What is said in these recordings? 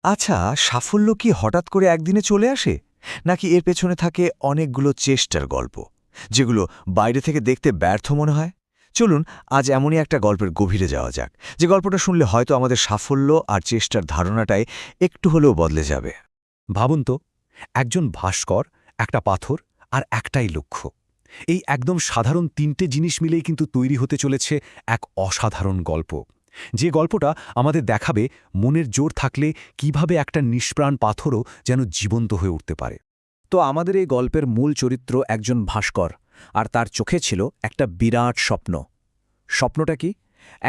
আচ্ছা, সাফল্য কি হঠাৎ করে একদিনে চলে আসে, নাকি এর পেছনে থাকে অনেকগুলো চেষ্টার গল্প, যেগুলো বাইরে থেকে দেখতে ব্যর্থ মনে হয়? চলুন আজ এমনই একটা গল্পের গভীরে যাওয়া যাক, যে গল্পটা শুনলে হয়তো আমাদের সাফল্য আর চেষ্টার ধারণাটাই একটু হলেও বদলে যাবে। ভাবুন তো, একজন ভাস্কর, একটা পাথর আর একটাই লক্ষ্য। এই একদম সাধারণ তিনটে জিনিস মিলেই কিন্তু তৈরি হতে চলেছে এক অসাধারণ গল্প, যে গল্পটা আমাদের দেখাবে মনের জোর থাকলে কিভাবে একটা নিষ্প্রাণ পাথরও যেন জীবন্ত হয়ে উঠতে পারে। তো আমাদের এই গল্পের মূল চরিত্র একজন ভাস্কর, আর তার চোখে ছিল একটা বিরাট স্বপ্ন। স্বপ্নটা কি?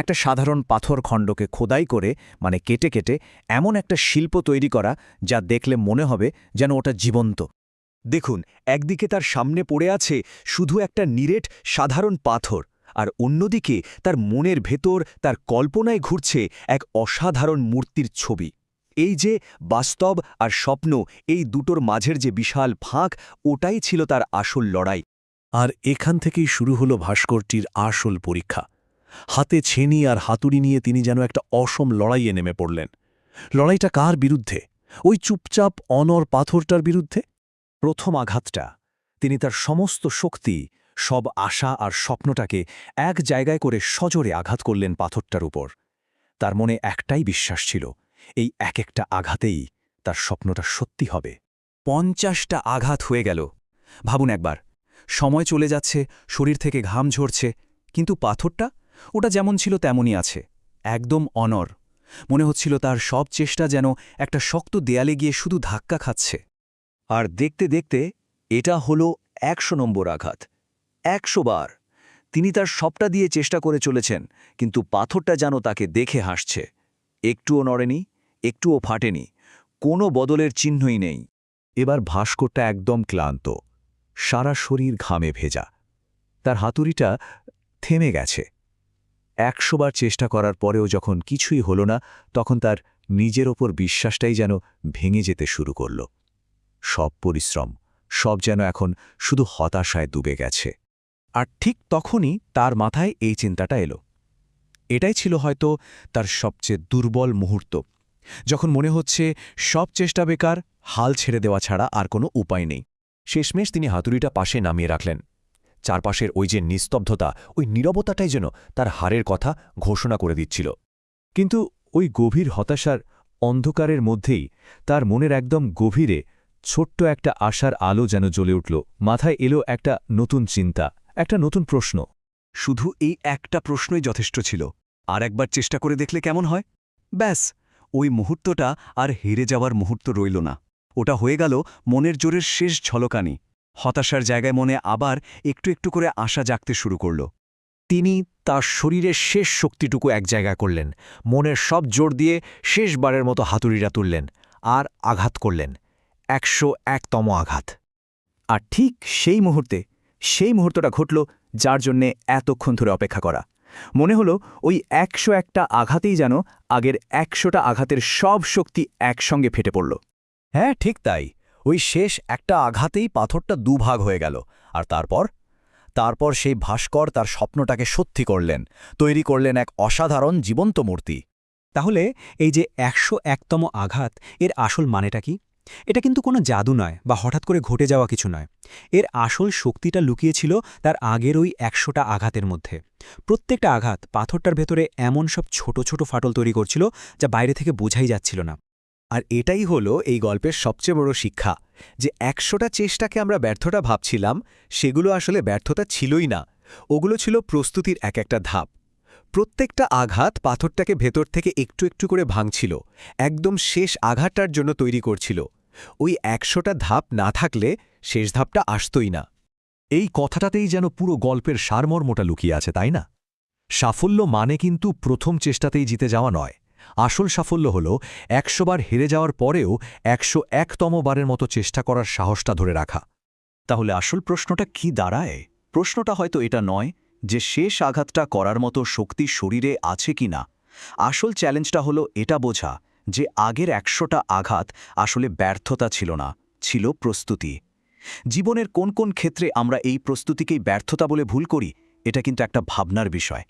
একটা সাধারণ পাথর খণ্ডকে খোদাই করে, মানে কেটে কেটে এমন একটা শিল্প তৈরি করা যা দেখলে মনে হবে যেন ওটা জীবন্ত। দেখুন, একদিকে তার সামনে পড়ে আছে শুধু একটা নিরেট সাধারণ পাথর, আর অন্যদিকে তার মনের ভেতর, তার কল্পনায় ঘুরছে এক অসাধারণ মূর্তির ছবি। এই যে বাস্তব আর স্বপ্ন, এই দুটোর মাঝের যে বিশাল ফাঁক, ওটাই ছিল তার আসল লড়াই। আর এখান থেকেই শুরু হলো ভাস্করটির আসল পরীক্ষা। হাতে ছেনি আর হাতুড়ি নিয়ে তিনি যেন একটা অসম লড়াইয়ে নেমে পড়লেন। লড়াইটা কার বিরুদ্ধে? ওই চুপচাপ অনর পাথরটার বিরুদ্ধে। প্রথম আঘাতটা, তিনি তার সমস্ত শক্তি, সব আশা আর স্বপ্নটাকে এক জায়গায় করে সজোরে আঘাত করলেন পাথরটার উপর। তার মনে একটাই বিশ্বাস ছিল, এই এক একটা আঘাতেই তার স্বপ্নটা সত্যি হবে। 50টা আঘাত হয়ে গেল। ভাবুন একবার, সময় চলে যাচ্ছে, শরীর থেকে ঘাম ঝরছে, কিন্তু পাথরটা, ওটা যেমন ছিল তেমনই আছে, একদম অনর। মনে হচ্ছিল তার সব চেষ্টা যেন একটা শক্ত দেয়ালে গিয়ে শুধু ধাক্কা খাচ্ছে। আর দেখতে দেখতে এটা হলো 100 নম্বর আঘাত। 100 বার তিনি তার সবটা দিয়ে চেষ্টা করে চলেছেন, কিন্তু পাথরটা যেন তাকে দেখে হাসছে। একটুও নড়েনি, একটুও ফাটেনি, কোনো বদলের চিহ্নই নেই। এবার ভাস্করটা একদম ক্লান্ত, সারা শরীর ঘামে ভেজা। তার হাতুড়িটা থেমে গেছে। 100 বার চেষ্টা করার পরেও যখন কিছুই হলো না, তখন তার নিজের ওপর বিশ্বাসটাই যেন ভেঙে যেতে শুরু করল। সব পরিশ্রম, সব যেন এখন শুধু হতাশায় ডুবে গেছে। আর ঠিক তখনই তার মাথায় এই চিন্তাটা এলো। এটাই ছিল হয়তো তার সবচেয়ে দুর্বল মুহূর্ত, যখন মনে হচ্ছে সব চেষ্টা বেকার, হাল ছেড়ে দেওয়া ছাড়া আর কোনো উপায় নেই। শেষমেশ তিনি হাতুড়িটা পাশে নামিয়ে রাখলেন। চারপাশের ওই যে নিস্তব্ধতা, ওই নীরবতাটাই যেন তার হারের কথা ঘোষণা করে দিচ্ছিল। কিন্তু ওই গভীর হতাশার অন্ধকারের মধ্যেই তার মনের একদম গভীরে ছোট্ট একটা আশার আলো যেন জ্বলে উঠল। মাথায় এলো একটা নতুন চিন্তা, একটা নতুন প্রশ্ন। শুধু এই একটা প্রশ্নই যথেষ্ট ছিল। আর একবার চেষ্টা করে দেখলে কেমন হয়? ব্যাস, ওই মুহূর্তটা আর হেরে যাওয়ার মুহূর্ত রইল না। ওটা হয়ে গেল মনের জোরের শেষ ঝলকানি। হতাশার জায়গায় মনে আবার একটু একটু করে আশা জাগতে শুরু করল। তিনি তার শরীরের শেষ শক্তিটুকু এক জায়গা করলেন, মনের সব জোর দিয়ে শেষবারের মতো হাতুড়িটা তুললেন আর আঘাত করলেন। 101তম আঘাত। আর ঠিক সেই মুহূর্তটা ঘটল যার জন্যে এতক্ষণ ধরে অপেক্ষা করা। মনে হলো ওই 101টা আঘাতেই যেন আগের 100টা আঘাতের সব শক্তি একসঙ্গে ফেটে পড়ল। হ্যাঁ, ঠিক তাই। ওই শেষ একটা আঘাতেই পাথরটা দুভাগ হয়ে গেল। আর তারপর সেই ভাস্কর তার স্বপ্নটাকে সত্যি করলেন, তৈরি করলেন এক অসাধারণ জীবন্ত মূর্তি। তাহলে এই যে 101তম আঘাত, এর আসল মানেটা কি? এটা কিন্তু কোনো জাদু নয় বা হঠাৎ করে ঘটে যাওয়া কিছু নয়। এর আসল শক্তিটা লুকিয়েছিল তার আগের ওই 100টা আঘাতের মধ্যে। প্রত্যেকটা আঘাত পাথরটার ভেতরে এমন সব ছোট ছোট ফাটল তৈরি করছিল যা বাইরে থেকে বোঝাই যাচ্ছিল না। আর এটাই হলো এই গল্পের সবচেয়ে বড় শিক্ষা, যে 100টা চেষ্টাকে আমরা ব্যর্থতা ভাবছিলাম, সেগুলো আসলে ব্যর্থতা ছিলই না। ওগুলো ছিল প্রস্তুতির এক একটা ধাপ। প্রত্যেকটা আঘাত পাথরটাকে ভেতর থেকে একটু একটু করে ভাঙছিল, একদম শেষ আঘাতটার জন্য তৈরি করছিল। ওই 100টা ধাপ না থাকলে শেষ ধাপটা আসতই না। এই কথাটাতেই যেন পুরো গল্পের সারমর্মটা লুকিয়ে আছে, তাই না? সাফল্য মানে কিন্তু প্রথম চেষ্টাতেই জিতে যাওয়া নয়। আসল সাফল্য হল 100 বার হেরে যাওয়ার পরেও 101তম বারের মতো চেষ্টা করার সাহসটা ধরে রাখা। তাহলে আসল প্রশ্নটা কি দাঁড়ায়? প্রশ্নটা হয়তো এটা নয় যে শেষ আঘাতটা করার মতো শক্তি শরীরে আছে কি না। আসল চ্যালেঞ্জটা হলো এটা বোঝা যে আগের 100টা আঘাত আসলে ব্যর্থতা ছিল না, ছিল প্রস্তুতি। জীবনের কোন কোন ক্ষেত্রে আমরা এই প্রস্তুতিকেই ব্যর্থতা বলে ভুল করি, এটা কিন্তু একটা ভাবনার বিষয়।